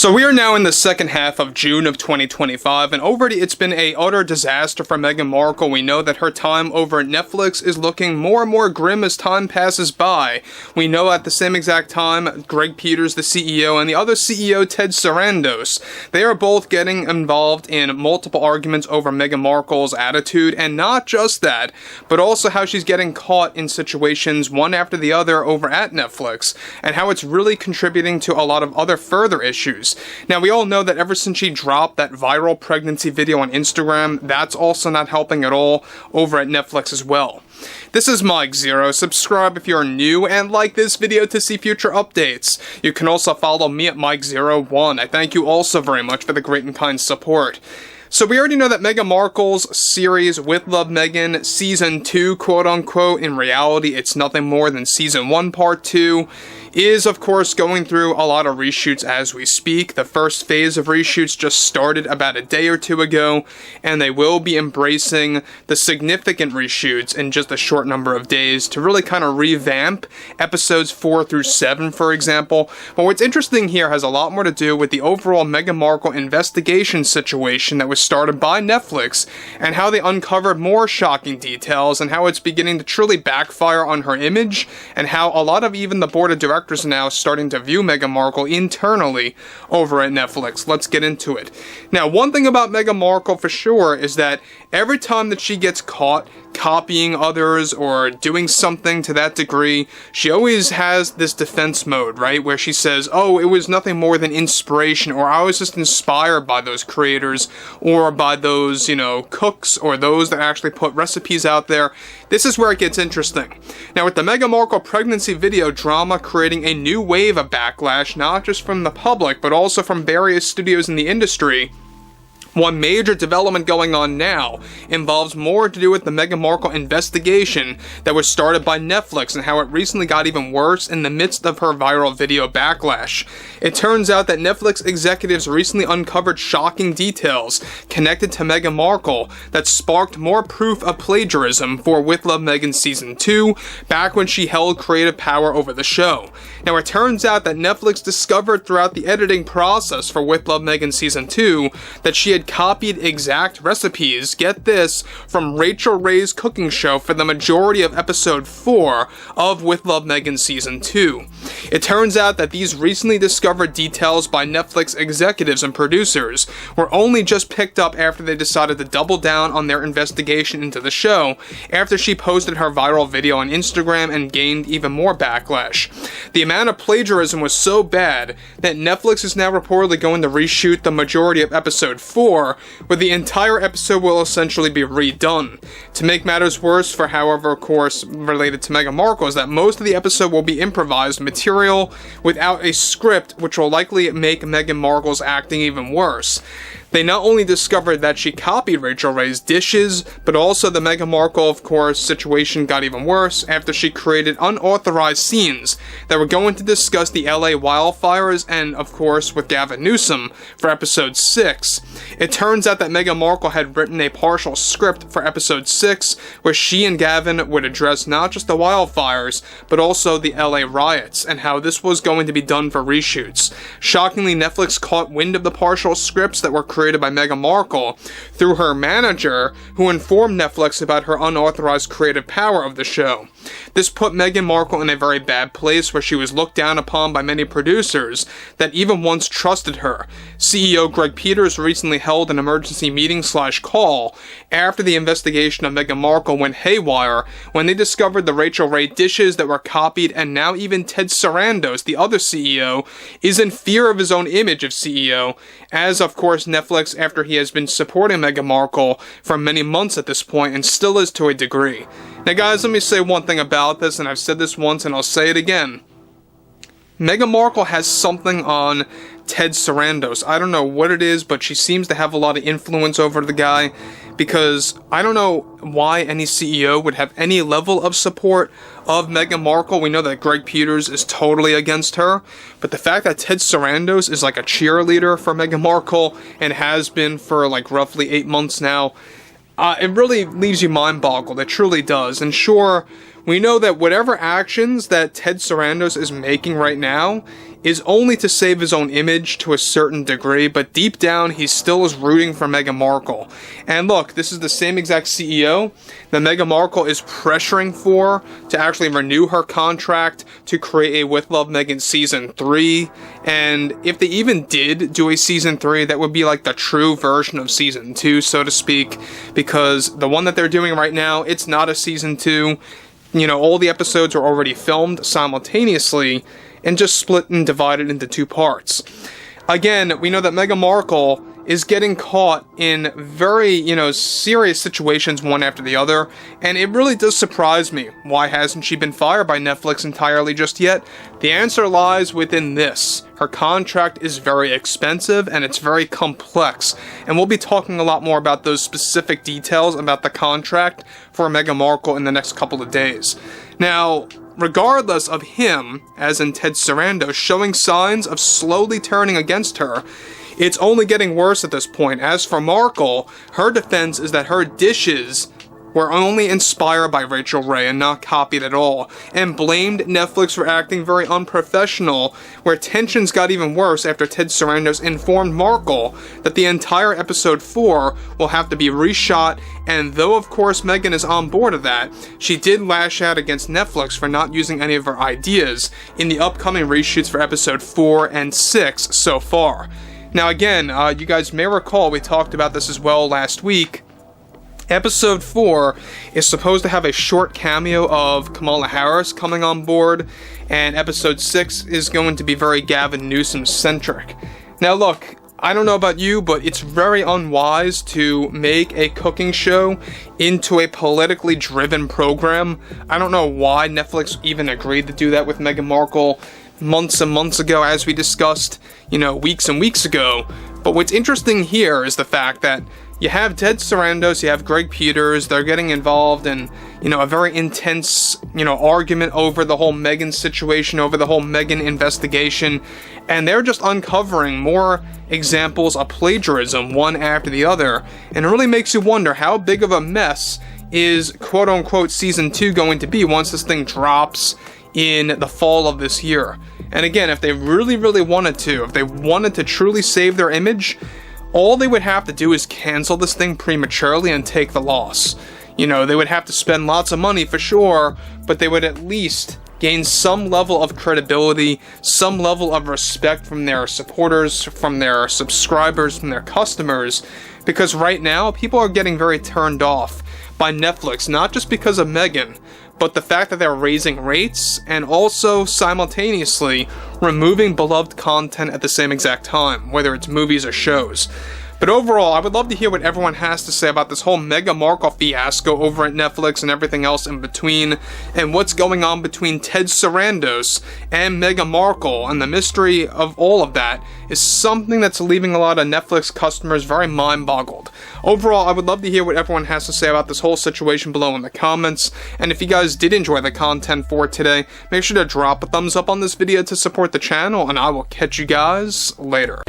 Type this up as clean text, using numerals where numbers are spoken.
So we are now in the second half of June of 2025, and already it's been a utter disaster for Meghan Markle. We know that her time over at Netflix is looking more and more grim as time passes by. We know at the same exact time, Greg Peters, the CEO, and the other CEO, Ted Sarandos, they are both getting involved in multiple arguments over Meghan Markle's attitude, and not just that, but also how she's getting caught in situations one after the other over at Netflix, and how it's really contributing to a lot of other further issues. Now, we all know that ever since she dropped that viral pregnancy video on Instagram, that's also not helping at all over at Netflix as well. This is Mike Zero. Subscribe if you're new and like this video to see future updates. You can also follow me at Mike01. I thank you also very much for the great and kind support. So we already know that Meghan Markle's series With Love Meghan Season 2, quote-unquote, in reality it's nothing more than Season 1 Part 2, is of course going through a lot of reshoots as we speak. The first phase of reshoots just started about a day or two ago, and they will be embracing the significant reshoots in just a short number of days to really kind of revamp episodes 4 through 7, for example. But what's interesting here has a lot more to do with the overall Meghan Markle investigation situation that was started by Netflix, and how they uncovered more shocking details, and how it's beginning to truly backfire on her image, and how a lot of even the board of directors are now starting to view Meghan Markle internally over at Netflix. Let's get into it. Now, one thing about Meghan Markle for sure is that every time that she gets caught copying others or doing something to that degree, she always has this defense mode, right? Where she says, oh, it was nothing more than inspiration, or I was just inspired by those creators, or by those, cooks, or those that actually put recipes out there. This is where it gets interesting. Now, with the Meghan Markle pregnancy video drama creating a new wave of backlash, not just from the public, but also from various studios in the industry, one major development going on now involves more to do with the Meghan Markle investigation that was started by Netflix, and how it recently got even worse in the midst of her viral video backlash. It turns out that Netflix executives recently uncovered shocking details connected to Meghan Markle that sparked more proof of plagiarism for With Love Meghan Season 2, back when she held creative power over the show. Now, it turns out that Netflix discovered throughout the editing process for With Love Meghan Season 2 that she had copied exact recipes, get this, from Rachel Ray's cooking show for the majority of episode 4 of With Love Meghan Season 2. It turns out that these recently discovered details by Netflix executives and producers were only just picked up after they decided to double down on their investigation into the show, after she posted her viral video on Instagram and gained even more backlash. The amount of plagiarism was so bad that Netflix is now reportedly going to reshoot the majority of episode 4, where the entire episode will essentially be redone. To make matters worse, for however, of course, related to Meghan Markle, is that most of the episode will be improvised material without a script, which will likely make Meghan Markle's acting even worse. They not only discovered that she copied Rachel Ray's dishes, but also the Meghan Markle, of course, situation got even worse after she created unauthorized scenes that were going to discuss the LA wildfires and, of course, with Gavin Newsom for episode 6. It turns out that Meghan Markle had written a partial script for episode 6, where she and Gavin would address not just the wildfires, but also the LA riots, and how this was going to be done for reshoots. Shockingly, Netflix caught wind of the partial scripts that were created by Meghan Markle through her manager, who informed Netflix about her unauthorized creative power of the show. This put Meghan Markle in a very bad place, where she was looked down upon by many producers that even once trusted her. CEO Greg Peters recently held an emergency meeting/call after the investigation of Meghan Markle went haywire, when they discovered the Rachel Ray dishes that were copied, and now even Ted Sarandos, the other CEO, is in fear of his own image of CEO, as of course Netflix, after he has been supporting Meghan Markle for many months at this point, and still is to a degree. Now guys, let me say one thing about this, and I've said this once and I'll say it again. Meghan Markle has something on Ted Sarandos. I don't know what it is, but she seems to have a lot of influence over the guy, because I don't know why any CEO would have any level of support of Meghan Markle. We know that Greg Peters is totally against her, but the fact that Ted Sarandos is like a cheerleader for Meghan Markle, and has been for like roughly 8 months now, it really leaves you mind-boggled. It truly does. And sure, we know that whatever actions that Ted Sarandos is making right now is only to save his own image to a certain degree, but deep down he still is rooting for Meghan Markle. And look, this is the same exact CEO that Meghan Markle is pressuring for to actually renew her contract to create a With Love Meghan Season 3. And if they even did do a Season 3, that would be like the true version of Season 2, so to speak, because the one that they're doing right now, it's not a Season 2. You know, all the episodes are already filmed simultaneously and just split and divided into 2 parts. Again, we know that Meghan Markle is getting caught in very, serious situations one after the other, and it really does surprise me. Why hasn't she been fired by Netflix entirely just yet? The answer lies within this. Her contract is very expensive and it's very complex, and we'll be talking a lot more about those specific details about the contract for Meghan Markle in the next couple of days. Now, regardless of him, as in Ted Sarandos, showing signs of slowly turning against her, it's only getting worse at this point. As for Markle, her defense is that her dishes were only inspired by Rachel Ray and not copied at all, and blamed Netflix for acting very unprofessional, where tensions got even worse after Ted Sarandos informed Markle that the entire episode 4 will have to be reshot, and though of course Meghan is on board of that, she did lash out against Netflix for not using any of her ideas in the upcoming reshoots for episode 4 and 6 so far. Now again, you guys may recall we talked about this as well last week. Episode 4 is supposed to have a short cameo of Kamala Harris coming on board, and episode 6 is going to be very Gavin Newsom-centric. Now look, I don't know about you, but it's very unwise to make a cooking show into a politically driven program. I don't know why Netflix even agreed to do that with Meghan Markle months and months ago, as we discussed, weeks and weeks ago. But what's interesting here is the fact that you have Ted Sarandos, you have Greg Peters, they're getting involved in, a very intense, argument over the whole Meghan situation, over the whole Meghan investigation, and they're just uncovering more examples of plagiarism one after the other, and it really makes you wonder how big of a mess is quote-unquote Season 2 going to be once this thing drops in the fall of this year. And again, if they really, really wanted to, if they wanted to truly save their image, all they would have to do is cancel this thing prematurely and take the loss. They would have to spend lots of money for sure, but they would at least gain some level of credibility, some level of respect from their supporters, from their subscribers, from their customers, because right now people are getting very turned off by Netflix, not just because of Meghan, but the fact that they're raising rates and also simultaneously removing beloved content at the same exact time, whether it's movies or shows. But overall, I would love to hear what everyone has to say about this whole Meghan Markle fiasco over at Netflix and everything else in between, and what's going on between Ted Sarandos and Meghan Markle, and the mystery of all of that is something that's leaving a lot of Netflix customers very mind-boggled. Overall, I would love to hear what everyone has to say about this whole situation below in the comments, and if you guys did enjoy the content for today, make sure to drop a thumbs up on this video to support the channel, and I will catch you guys later.